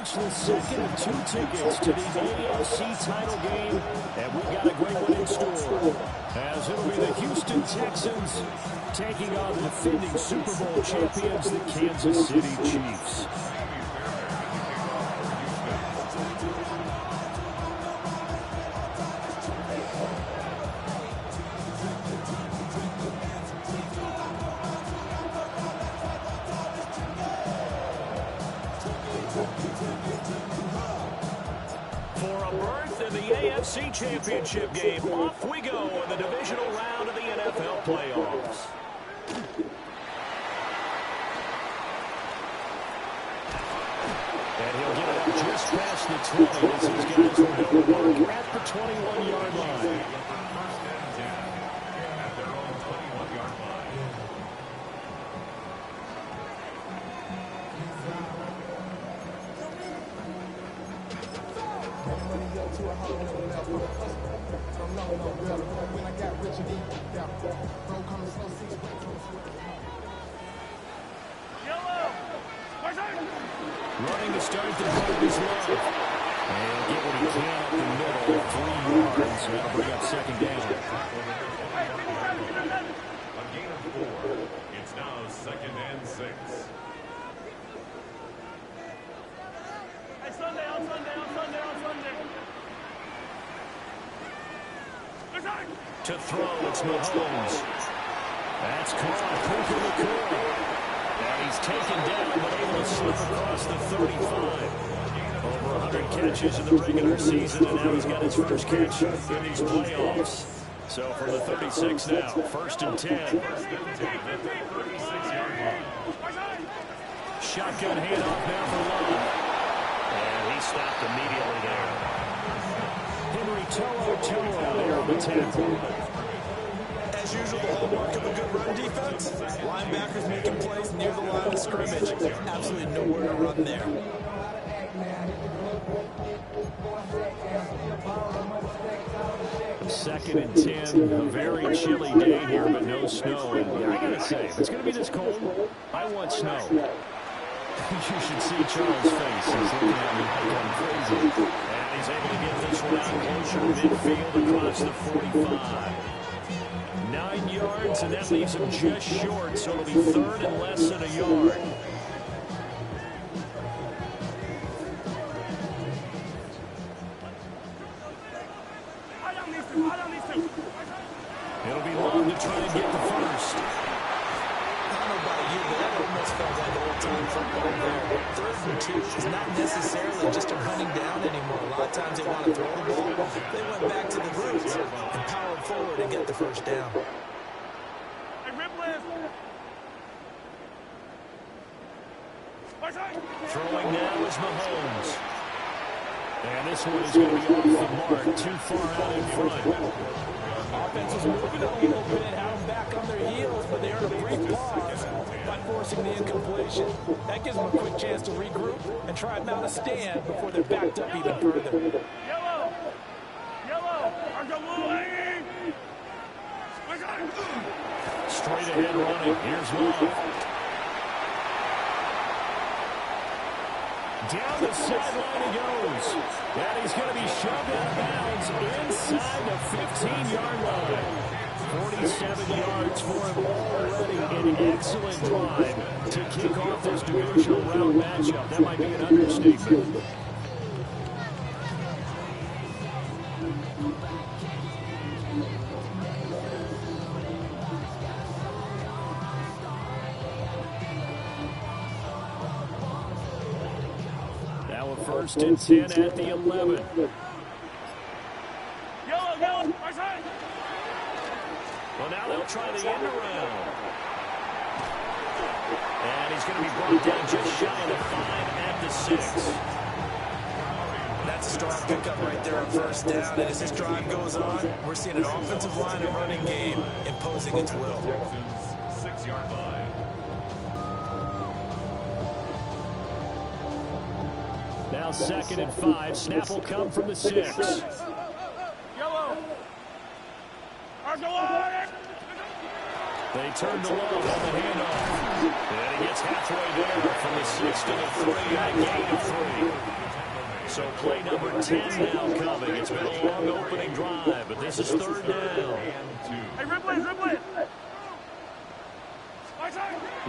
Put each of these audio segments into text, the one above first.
It's the second of 2 tickets to the AFC title game, and we've got a great one in store, as it'll be the Houston Texans taking on the defending Super Bowl champions, the Kansas City Chiefs. AFC Championship game. Off we go in the divisional round of the NFL playoffs. And he'll get it up just past the 20 as these guys will go to work at the 21-yard line. Running to start the drive is Love. And get what he can up the middle, 3 yards. That'll bring up second down. A gain of 4. It's now 2nd and 6. Hey, Sunday. To throw, it's Mahomes. That's caught. Cooper McCoy. And he's taken down, but able to slip across the 35. Over 100 catches in the regular season, and now he's got his first catch in these playoffs. So from the 36 now, 1st and 10. Shotgun handoff now for Love. And he stopped immediately there. Henry To'o there on the 10. As usual, the hallmark of a good run defense. Linebackers making plays near the line of scrimmage. Absolutely nowhere to run there. Second and 10. A very chilly day here, but no snow. And I gotta say, if it's gonna be this cold, I want snow. You should see Charles' face. He's looking at me like I'm crazy. And he's able to get this one out closer to midfield across the 45. 9 yards, and that leaves him just short, so it'll be 3rd and less than a yard. It'll be long to try and get the first. I don't know about you, but that almost felt like old-time football there. 3rd and 2 is not necessarily just a running down anymore. A lot of times they want to throw the ball. They went back to the roots and powered forward and get the first down. Throwing now is Mahomes. And this one is going to be off the mark, too far out in front. Offense is moving a little bit, had them back on their heels, but they earned a brief pause by forcing the incompletion. That gives them a quick chance to regroup and try and mount a stand before they're backed up even further. Straight ahead running. Here's Love. Down the sideline he goes. And he's going to be shoved out of bounds inside the 15-yard line. 47 yards for him already. An excellent drive to kick off this divisional round matchup. That might be an understatement. Now a 1st and 10 at the 11. Well, now they'll try the end around. And he's going to be brought down just shy of the 5 at the 6. That's a strong pickup right there on 1st down. And as this drive goes on, we're seeing an offensive line and running game imposing its will. 6-yard line. Now 2nd and 5. Snap will come from the 6. They turn to Love on the handoff. And he gets halfway there from the 6 to the 3, and a gain of 3. So play number 10 now coming. It's been a long opening drive, but this is third down. Hey, Ripley, Ripley!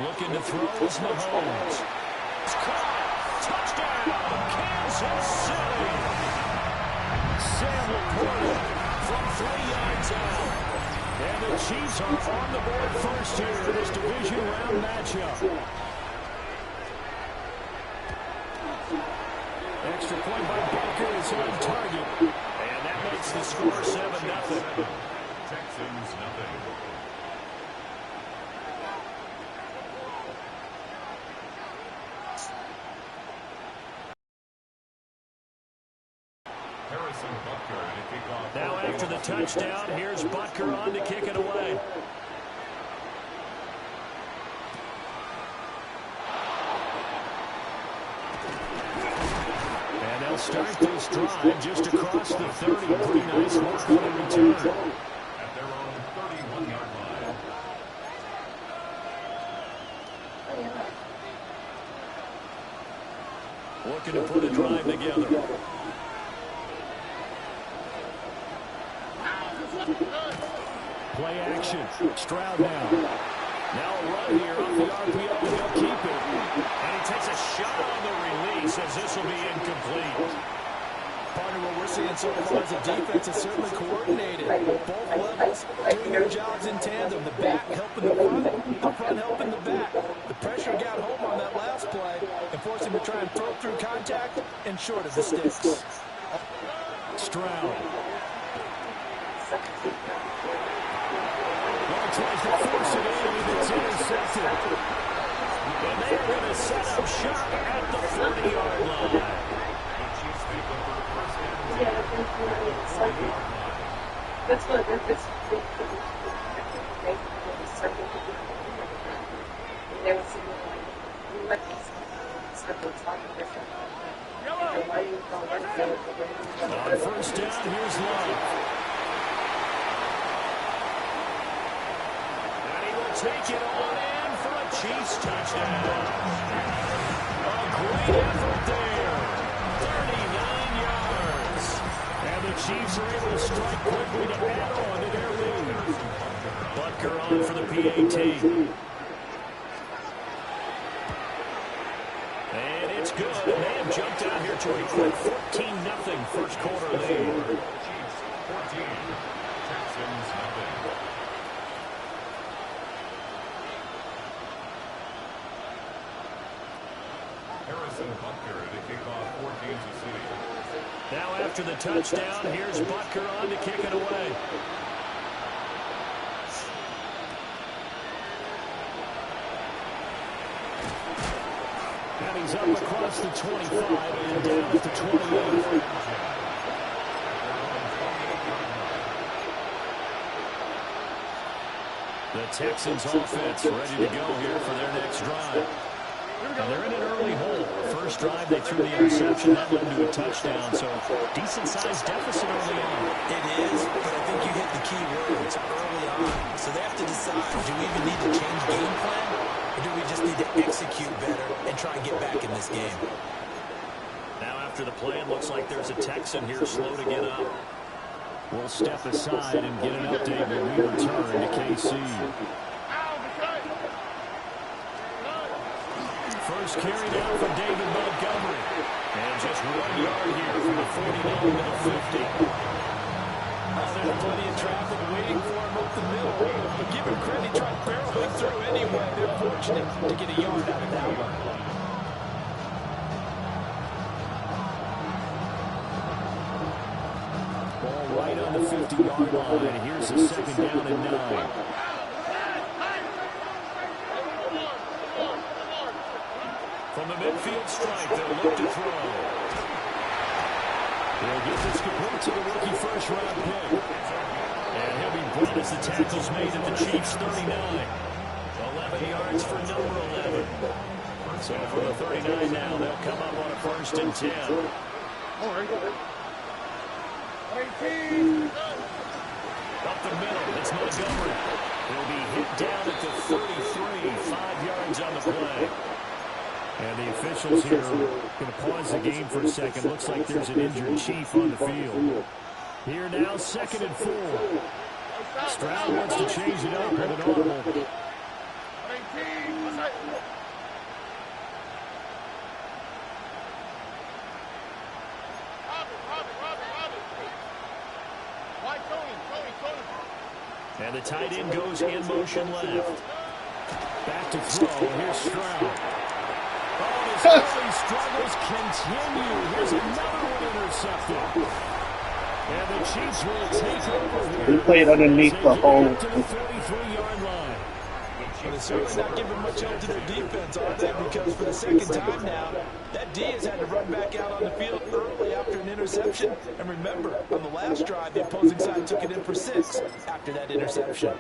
Looking to throw is Mahomes. It's caught. Touchdown, Kansas City. Sam Laporta from 3 yards out. And the Chiefs are on the board first here in this division round matchup. Extra point by Butker is on target. And that makes the score 7-0. Texans, nothing. Now after the touchdown, here's Butker on to kick it away. And they'll start this drive just across the 30. Pretty nice mark on the return. At their own 31-yard line. Looking to put a drive together. Play action. Stroud now. Now a run here off the RPO, and he'll keep it. And he takes a shot on the release as this will be incomplete. Partner, what we're seeing so far is the defense is certainly coordinated. Both levels doing their jobs in tandem. The back helping the front helping the back. The pressure got home on that last play and forced him to try and throw through contact and short of the sticks. Stroud. Tries to force it in, and it's intercepted. And they are going to set up shop at the 40-yard line. That's what on first down, here's Love. Take it on in for a Chiefs touchdown. A great effort there. 39 yards. And the Chiefs are able to strike quickly to add on to their lead. Butker on for the PAT. And it's good. And they have jumped out here to a quick 14-0 first quarter lead. Chiefs 14. Texans, nothing. Butker to kick off for Kansas City. Now after the touchdown, here's Butker on to kick it away. And he's up across the 25 and down at the 28. The Texans offense ready to go here for their next drive. And they're in an early hole. First drive, they threw the interception. That led to a touchdown. So decent-sized deficit early on. It is, but I think you hit the key words early on. So they have to decide, do we even need to change game plan? Or do we just need to execute better and try and get back in this game? Now after the play, it looks like there's a Texan here slow to get up. We'll step aside and get an update when we return to KC. First carry down for David Montgomery. And just 1 yard here from the 49 to the 50. There's plenty of traffic waiting for him up the middle. But give him credit, he tried barreling through anyway. They're fortunate to get a yard out of that one. Ball right on the 50-yard line. Here's the second down and 9. From the midfield stripe, they'll look to throw. They'll get this complete to the rookie first-round pick. And he'll be brought as the tackle's made at the Chiefs' 39. 11 yards for number 11. So from the 39 now, they'll come up on a 1st and 10. Up the middle, it's Montgomery. He'll be hit down at the 33, 5 yards on the play. And the officials here are going to pause the game for a second. Looks like there's an injured Chief on the field. Here now, 2nd and 4. Stroud wants to change it up with an audible. And the tight end goes in motion left. Back to throw. Here's Stroud. Oh, his early struggles continue. Here's another one intercepted. And the Chiefs will take over here. He played underneath the hole. To the 43-yard line. But they're certainly not giving much help to their defense, are they? Because for the second time now, that D has had to run back out on the field early after an interception. And remember, on the last drive, the opposing side took it in for 6 after that interception.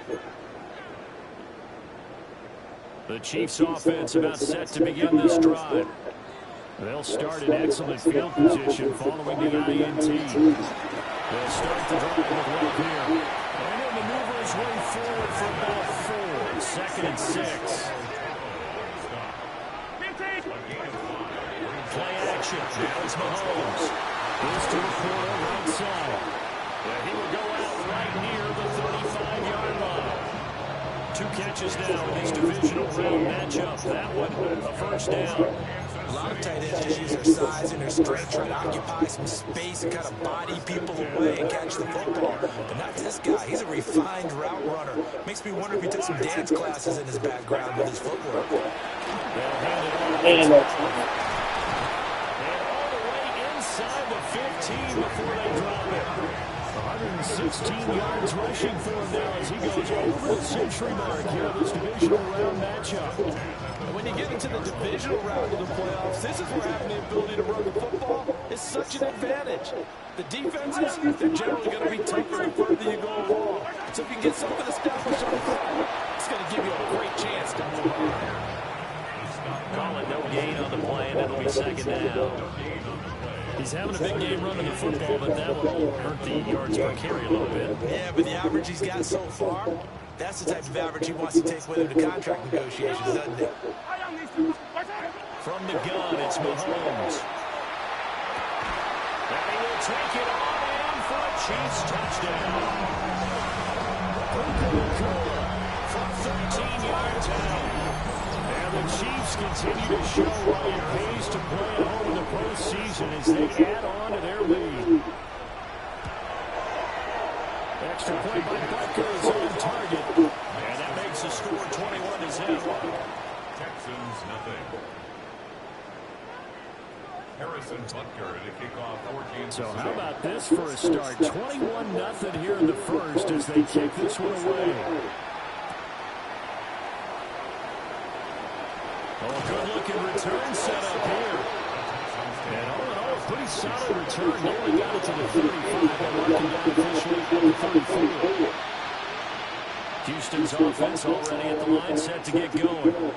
The Chiefs' offense about set to begin this drive. They'll start in excellent field position following the INT. They'll start the drive with Love here. And he'll maneuver his way forward for about 4. 2nd and 6. Play action. Now it's Mahomes. Goes to the corner right side. And he will go out right near the 35-yard line. 2 catches now in this divisional round matchup. That one, a first down. A lot of tight ends use their size and their strength, try to occupy some space and kind of body people away and catch the football. But not this guy. He's a refined route runner. Makes me wonder if he took some dance classes in his background with his footwork. And all the way inside the 15 before they drop it. 116 yards rushing for him now as he goes over the century mark here in this divisional round matchup. And when you get into the divisional round of the playoffs, this is where having the ability to run the football is such an advantage. The defenses, they're generally going to be tougher the further you go along. So if you can get something established on the front, it's going to give you a great chance to move on. Calling no gain on the play, and it'll be 2nd down. He's having a big game running the football, but that will hurt the yards per carry a little bit. Yeah, but the average he's got so far, that's the type of average he wants to take with him to contract negotiations, doesn't he? From the gun, it's Mahomes. And he will take it all in for a Chiefs touchdown. From 13 yards out. And the Chiefs continue to show why it pays to play at home in the postseason as they add on to their lead. Extra point by Butker is on target. And that makes the score 21-0. Texans, nothing. Harrison Butker to kick off 14. So how about this for a start? 21-0 here in the first as they kick this one away. Oh, good-looking return set up here. And all in all, a pretty solid return. They only got it to the 35, but working down officially at the 34. Houston's offense already at the line, set to get going.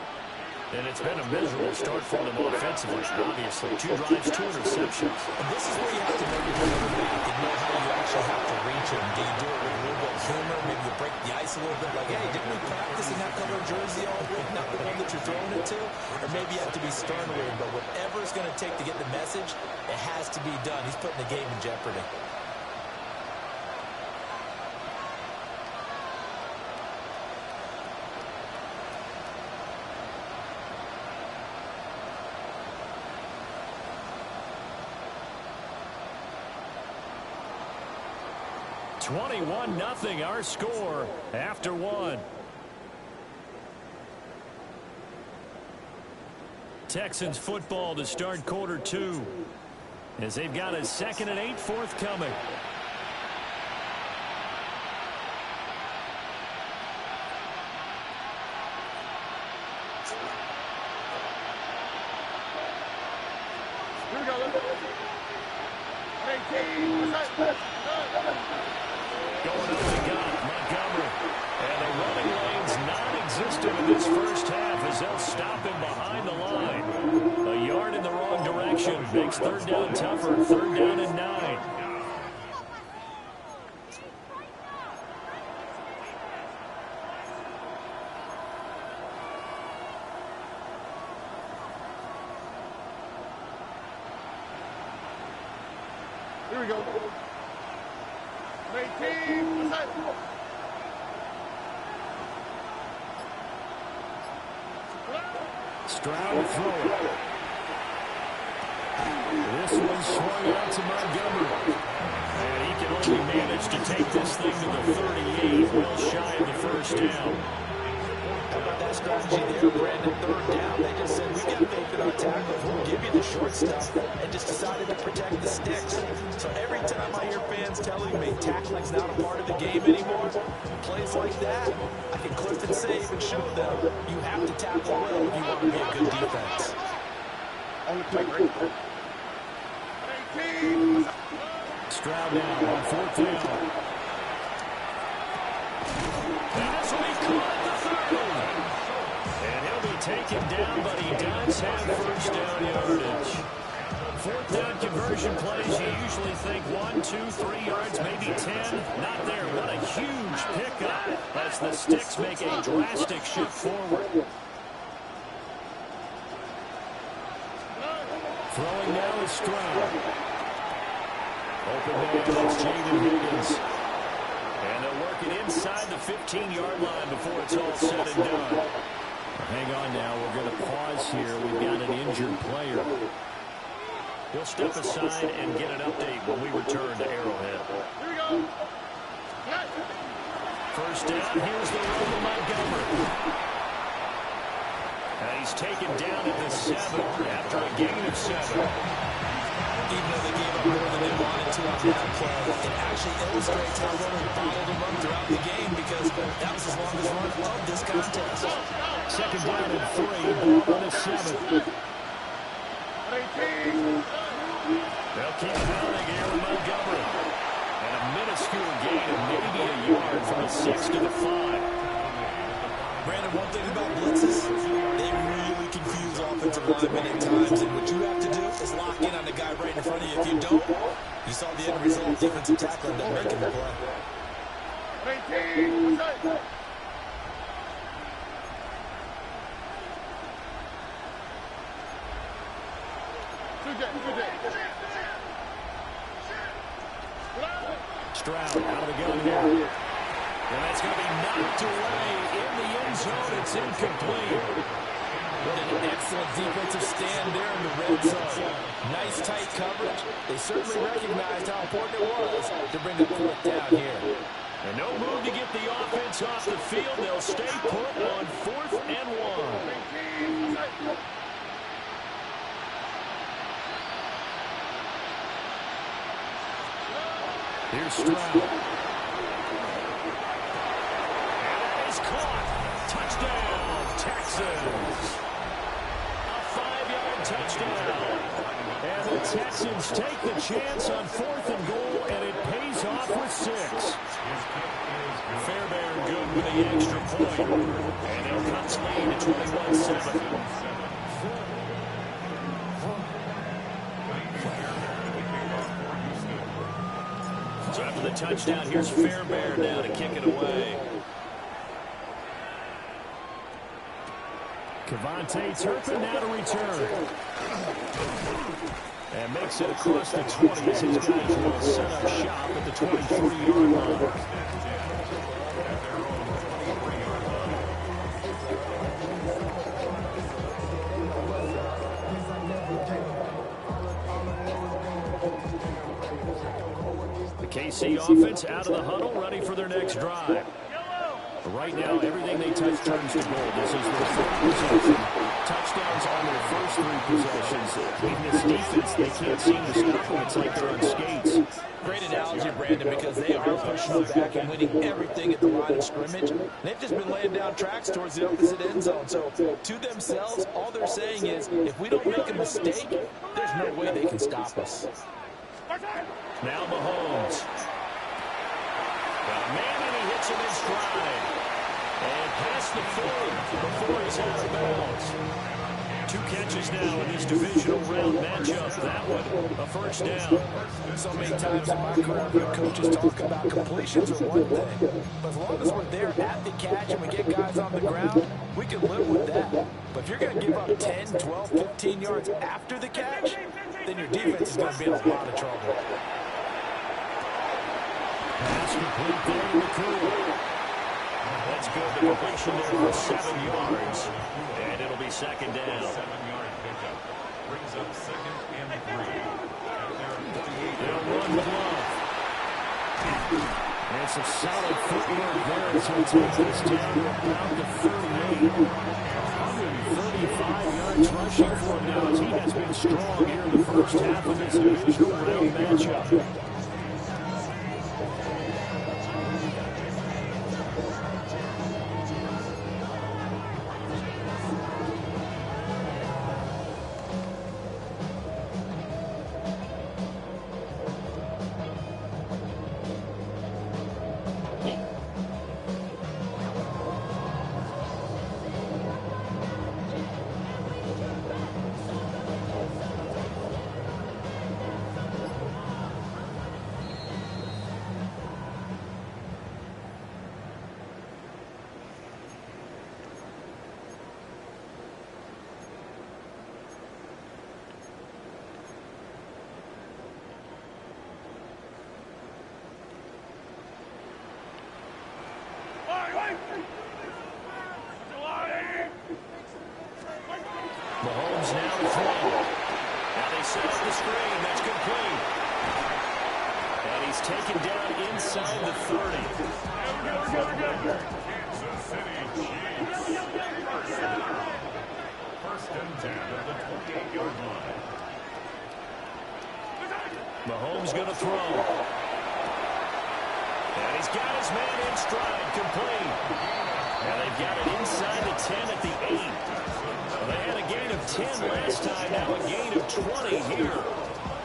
And it's been a miserable start for them offensively, obviously. 2 drives, 2 interceptions. And this is where you have to know your quarterback and know how you actually have to reach him. Do you do it with a little bit of humor? Maybe you break the ice a little bit, like, hey, didn't we practice in that color jersey all week, not the one that you're throwing it to? Or maybe you have to be stern with him, but whatever it's going to take to get the message, it has to be done. He's putting the game in jeopardy. $21-0 our score after 1. Texans football to start quarter 2 as they've got a 2nd and 8 forthcoming. Here we go. Going up the gut, Montgomery. And the running lane's non-existent in this first half as they'll stop him behind the line. A yard in the wrong direction makes 3rd down tougher. 3rd down and 9. Here we go. 18. Stroud to throw it. This one swung out to Montgomery. And he can only manage to take this thing to the 38, well shy of the first down. How about that strategy there, Brandon? Third down. They just said, we got faith in our tackles. We'll give you the short stuff, and just decided to protect the sticks. So every time I hear fans telling me tackling's not a part of the game anymore, plays like that, I can clip and save and show them you have to tackle well if you want to be a good defense. Stroud now on fourth down. And this will be caught at the 30. And he'll be taken down, but he does have first down yardage. Fourth down conversion plays, you usually think 1, 2, 3 yards, maybe 10. Not there. What a huge pickup as the Sticks make a drastic shift forward. Throwing now is Stroud. Open man, it's Jaden Higgins. And they'll work it inside the 15-yard line before it's all said and done. Hang on now, we're going to pause here. We've got an injured player. We'll step aside and get an update when we return to Arrowhead. Here we go. First down, here's the run to Montgomery. And he's taken down at the 7 after a gain of 7. Even though they gave up more than they wanted to on that play, it actually illustrates how well they followed the run throughout the game because that was his longest run of this contest. Second down and 3, ball on the 7. 18. They'll keep pounding here with Montgomery. And a minuscule gain of maybe a yard from the 6 to the 5. Brandon, one thing about blitzes, they really confuse offensive linemen at times, and what you have to do is lock in on the guy right in front of you. If you don't, you saw the end result, defensive tackle ended up making the play. 18. Stroud out of the gun here. And that's going to be knocked away in the end zone. It's incomplete. What an excellent defensive stand there in the red zone. Nice tight coverage. They certainly recognized how important it was to bring the fourth down here. And no move to get the offense off the field. They'll stay put on 4th and 1. Here's Stroud. And that is caught. Touchdown, Texans. A 5-yard touchdown. And the Texans take the chance on 4th and goal, and it pays off with 6. Fairbairn good with the extra point. And they'll cut the lead to 21-7. So after the touchdown, here's Fairbairn now to kick it away. Kevontae Turpin now to return. And makes it across the 20 as his guys will set up shop at the 23-yard line. The KC offense out of the huddle, ready for their next drive. But right now, everything they touch turns to gold. This is their 4th possession. Touchdowns on their first 3 possessions. In this defense, they can't seem to stop them. It's like they're on skates. Great analogy, Brandon, because they are pushing them back and winning everything at the line of scrimmage. They've just been laying down tracks towards the opposite end zone. So to themselves, all they're saying is, if we don't make a mistake, there's no way they can stop us. Now Mahomes. Got man, and he hits him in stride. And past the 40 before he's out of bounds. 2 catches now in this divisional round matchup. That one, a first down. So many times in my career, I've heard coaches talk about completions are one thing. But as long as we're there at the catch and we get guys on the ground, we can live with that. But if you're going to give up 10, 12, 15 yards after the catch, then your defense is going to be in a lot of trouble. Pass complete there to McCool. That's good. The completion there for 7 yards. And it'll be second down. 7-yard pickup. Brings up 2nd and 3. They'll run with Love. And some solid footwork there as he takes this down to about the 38. 135 yards rushing for him now as he has been strong here in the first half of this divisional round matchup. Mahomes now to throw. Now they set up the screen. That's complete. And he's taken down inside the 30. Kansas City Chiefs. First and 10 at the 28-yard line. Mahomes going to throw. And he's got his man in stride, complete. Now they've got it inside the 10 at the 8. Well, they had a gain of 10 last time, now a gain of 20 here.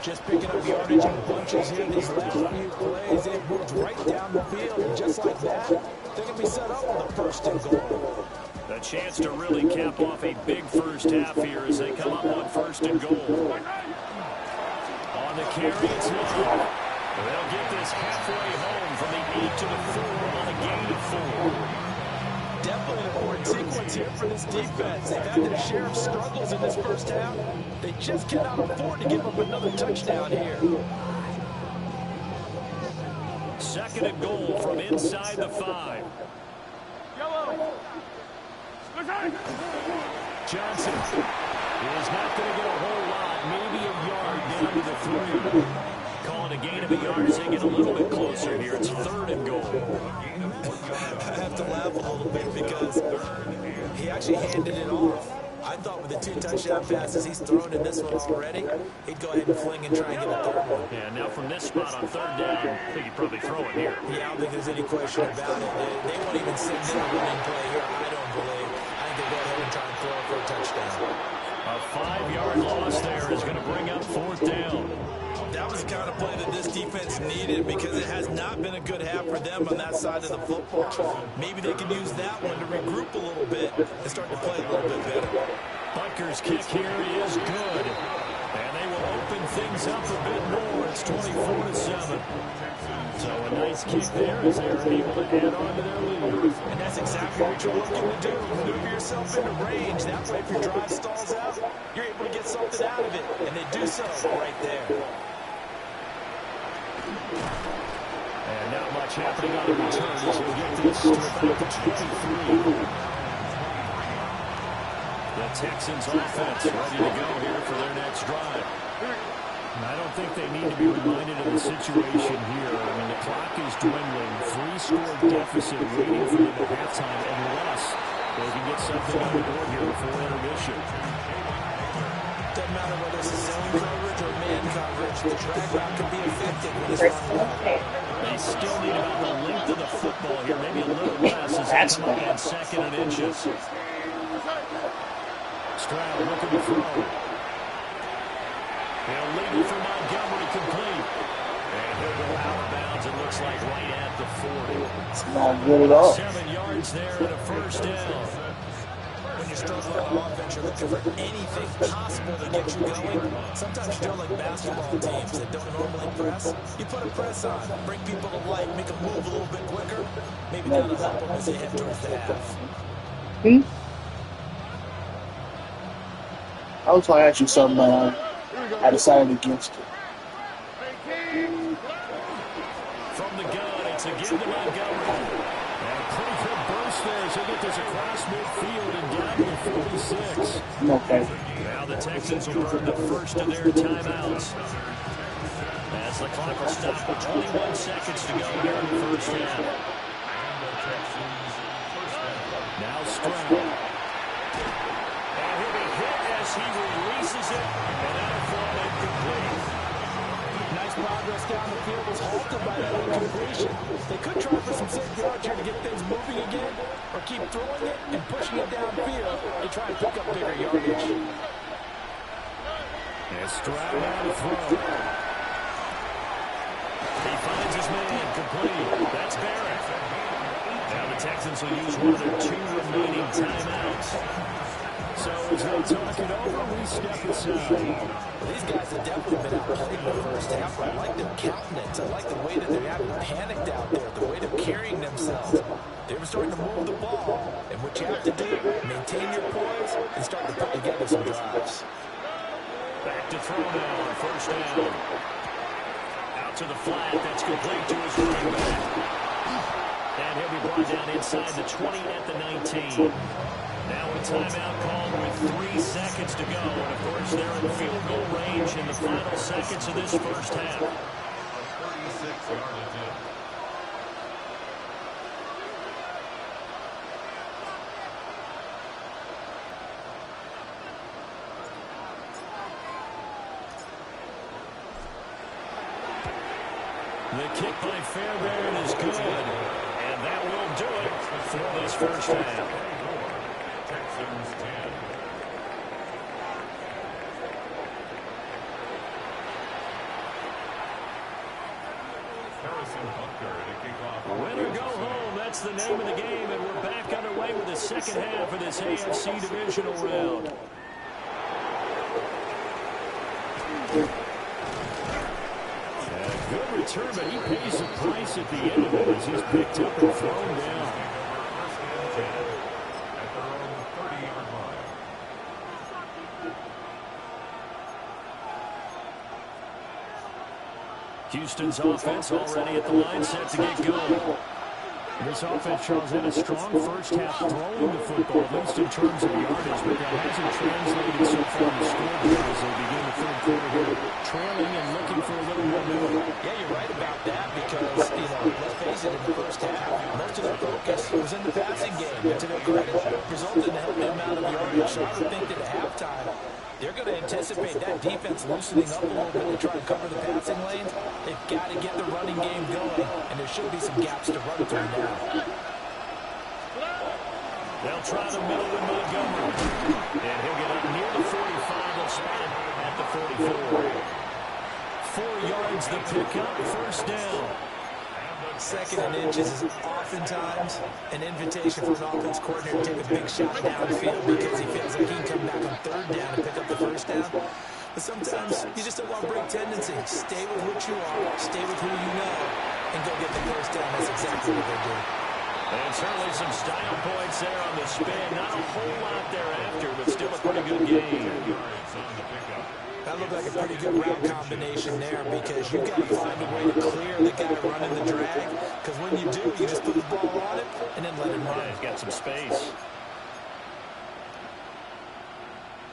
Just picking up yardage in bunches here these last few plays. They've moved right down the field, and just like that, they can be set up with a first and goal. A chance to really cap off a big first half here as they come up on first and goal. On the carry, it's Love. They'll get this halfway home from the 8 to the 4 on a gain of 4. Definitely an important sequence here for this defense. They've had their share of struggles in this first half. They just cannot afford to give up another touchdown here. Second and goal from inside the 5. Johnson is not going to get a whole lot, maybe a yard down to the 3. Calling a gain of a yard as they get a little bit closer here. It's third and goal. I have to laugh a little bit because he actually handed it off. I thought with the 2 touchdown passes he's thrown in this one already, he'd go ahead and fling and try and get a third one. Yeah, now from this spot on third down, I think he'd probably throw it here. Yeah, I don't think there's any question about it. They won't even send in a running play here, I don't believe. I think they'll go ahead and try and throw it for a touchdown. A 5-yard loss there is going to bring up fourth down. That was the kind of play that this defense needed because it has not been a good half for them on that side of the football. Maybe they can use that one to regroup a little bit and start to play a little bit better. Butker's kick here is good. And they will open things up a bit more. It's 24-7. So a nice kick there as they are able to add on to their lead. And that's exactly what you're looking to do. Maneuver yourself into range. That way if your drive stalls out, you're able to get something out of it. And they do so right there. And not much happening on the return as we'll get this to about the 23. The Texans offense ready to go here for their next drive. And I don't think they need to be reminded of the situation here. I mean, the clock is dwindling. 3-score deficit waiting for them at halftime unless they can get something on the board here before intermission. Doesn't matter whether it's zone coverage or man coverage, the drag route can be effective with this run. They still need about the length of the football here, maybe a little less as they come up on second and inches. Stroud looking to throw. They'll lead it for Montgomery, complete. And he'll go out of bounds, it looks like right at the 40. It's not good at all. 7 yards there and a first down. When you're struggling on offense, you're looking for anything possible to get you going. Sometimes you don't like basketball teams that don't normally press. You put a press on, bring people to life, make them move a little bit quicker. Maybe that'll help them as they head towards the half. I was going to ask you something, I decided against it. From the gun, It's a give to Montgomery. And a pretty good burst there as he gets this across midfield and down to the 46. Okay. Now the Texans will burn the first of their timeouts. As the clock will stop with 21 seconds to go here in the first half. Now Stroud. And he'll be hit as he releases it. And out of throw incomplete. Nice progress down the field was halted by that incompletion. They could try for some safe yards here to get things moving again, or keep throwing it and pushing it downfield and try to pick up bigger yardage. And Stroud out to throw. He finds his man complete. That's Barrett. Now the Texans will use one of their 2 remaining timeouts. So as they talk it over, we step aside. Well, these guys have definitely been outplayed in the first half. I like their countenance. I like the way that they haven't panicked out there, the way they're carrying themselves. They were starting to move the ball. And what you have to do, maintain your poise and start to put together some drives. Back to throw now on first down. Out to the flat. That's complete to his running back. And he'll be brought down inside the 20 at the 19. Now a timeout called with 3 seconds to go. And, of course, they're in field goal range in the final seconds of this first half. 36-yard attempt. The kick by Fairbairn is good. And that will do it for this first half. Texans 10. Harrison Butker to kick off. Win or go home, that's the name of the game, and we're back underway with the second half of this AFC divisional round. Good return, but he pays the price at the end of it as he's picked up and thrown down. First and 10 at their own 30-yard line. Houston's offense already at the line, set to get going. This offense, Charles, had a strong first half throwing the football, at least in terms of yardage, but that hasn't translated so far in the scoreboard as they begin the third quarter here, trailing and looking for a little momentum. Yeah, you're right about that because, let's face it, in the first half, most of their focus was in the passing game. And to their credit, resulted in a healthy amount of yardage. So I would think that at halftime, they're going to anticipate that defense loosening up a little bit to try to cover the passing lanes. They've got to get the running game going, and there should be some gaps to run through now. They'll try the middle with Montgomery. And he'll get up near the 45. They'll spot it at the 44. 4 yards the pickup, first down. Second and inches is oftentimes an invitation for an offense coordinator to take a big shot downfield because he feels like he can come back on third down and pick up the first down. But sometimes you just don't want to break tendency. Stay with what you are, stay with who you know, and go get the first down. That's exactly what they're doing. And certainly some style points there on the spin. Not a whole lot thereafter, but still a pretty good game. That looked like a pretty good route combination there because you've got to find a way to clear the guy running the drag. Because when you do, you just put the ball on it and then let him run. Yeah, he's got some space.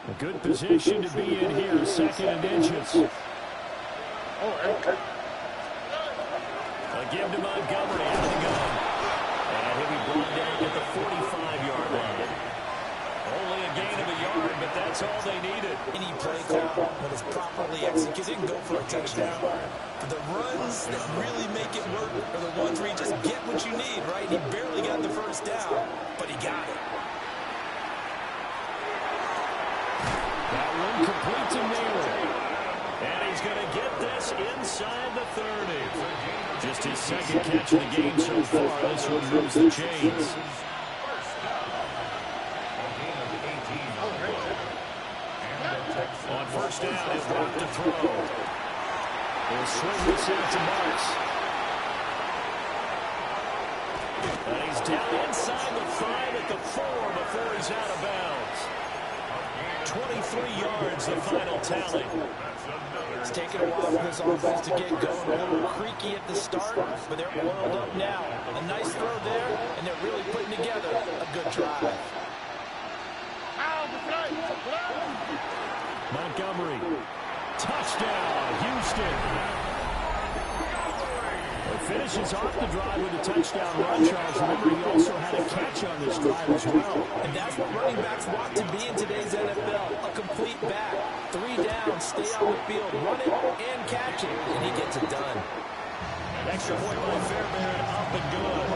A good position to be in here, second and inches. A give to Montgomery out of the gun. And he'll be brought down at the 45-yard line. Only a gain of a yard, but that's all they needed. Any play call, when it's properly executed, go for a touchdown. The runs that really make it work are the ones where you just get what you need, right? He barely got the first down, but he got it. That one complete to Miller. And he's going to get this inside the 30. Just his second catch of the game so far. This one moves the chains. On first down, he'll walk to throw. He'll swing this out to Marks. And he's down inside the 5 at the 4 before he's out of bounds. 23 yards, the final tally. That's another It's taken a while for this offense to get going. A little creaky at the start, but they're oiled up now. A nice throw there, and they're really putting together a good drive. Montgomery. Touchdown, Houston. It finishes off the drive with a touchdown run, Charles. Remember, he also had a catch on this drive as well. And that's what running backs want to be in today's NFL, a complete back. 3 down, stay on the field, run it and catch it, and he gets it done. Extra point by Fairbairn, up and good.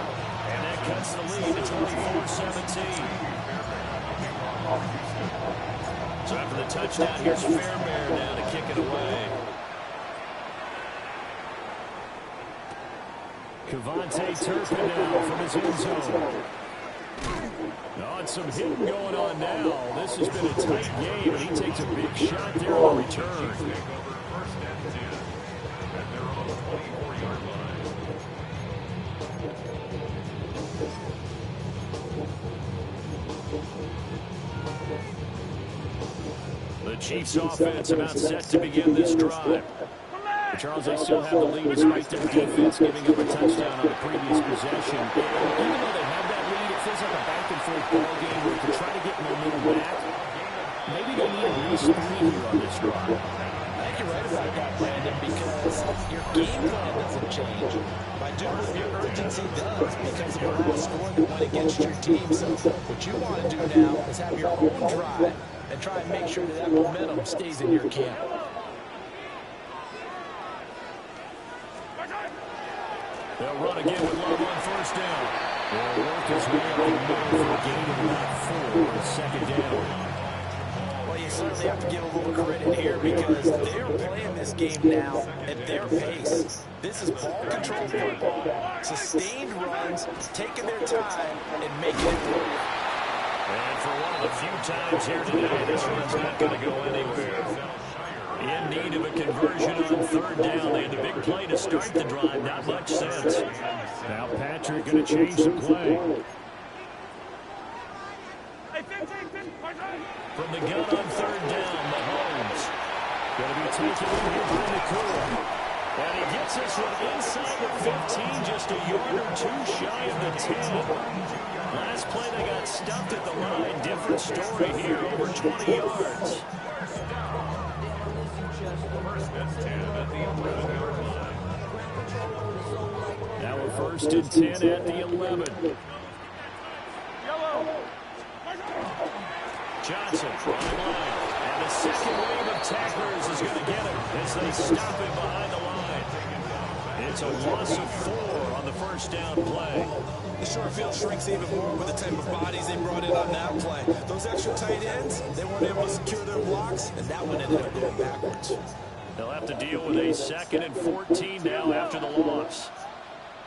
And that cuts the lead to 24-17. So after the touchdown, here's Fairbairn now to kick it away. Cavante Turpin now from his end zone. Oh, and some hitting going on now. This has been a tight game, and he takes a big shot there on the return. First and 10. And they're on the 24-yard line. The Chiefs' offense about set to begin this drive. Charles, they still have the lead despite their defense giving up a touchdown on the previous possession. Even though they have that lead, it feels like a back-and-forth ball game where to try to get momentum back. Maybe they need at least 3 here on this drive. I think you're right about that, Brandon, because your game plan doesn't change. By doing what your urgency does, because of your own score that went against your team. So what you want to do now is have your own drive and try and make sure that momentum stays in your camp. They'll run again with Love on first down. They'll work his way up the middle for a gain of about 4 on second down. Well, you certainly have to give a little credit here because they're playing this game now at their pace. This is ball control football, sustained runs, taking their time, and making it work. And for one of the few times here today, this one's not going to go anywhere. In need of a conversion on third down. They had the big play to start the drive. Not much sense. Now Patrick going to change the play. From the gun on third down, Mahomes. Going to be taken in here by McCoy. And he gets this one inside the 15, just a yard or 2 shy of the 10. Last play they got stuffed at the line. Different story here, over 20 yards. First and 10 at the 11-yard line. Now a first and 10 at the 11. Johnson on the line. And the second wave of tacklers is going to get him as they stop him behind the line. It's a loss of 4 on the first down play. The short field shrinks even more with the type of bodies they brought in on that play. Those extra tight ends, they weren't able to secure their blocks, and that one ended up going backwards. They'll have to deal with a 2nd and 14 now after the loss.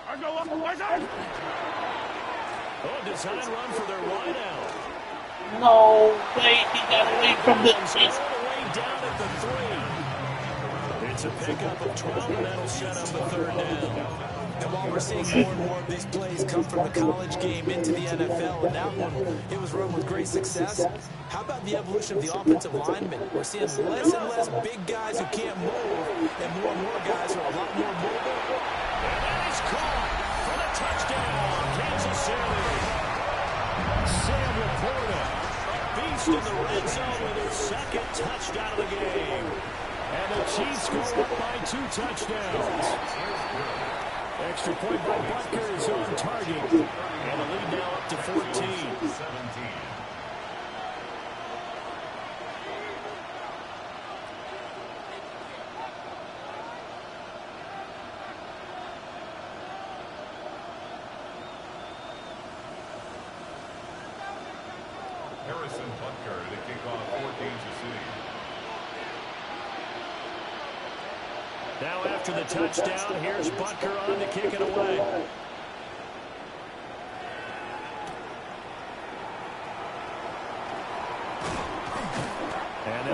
Oh, design run for their wideout. No, wait, he got away from the... All the way down at the 3. It's a pickup of 12, and that'll set up the third down. And while we're seeing more and more of these plays come from the college game into the NFL, and that one, it was run with great success, how about the evolution of the offensive linemen? We're seeing less and less big guys who can't move, and more guys who are a lot more mobile. And that is caught for the touchdown, Kansas City. Sam Laporta, a beast in the red zone with his 2nd touchdown of the game. And the Chiefs go up by 2 touchdowns. Extra point by Butker is on target. And the lead now up to 14. Harrison Butker to kick off for Kansas City. Now after the touchdown, here's Butker on to kick it away.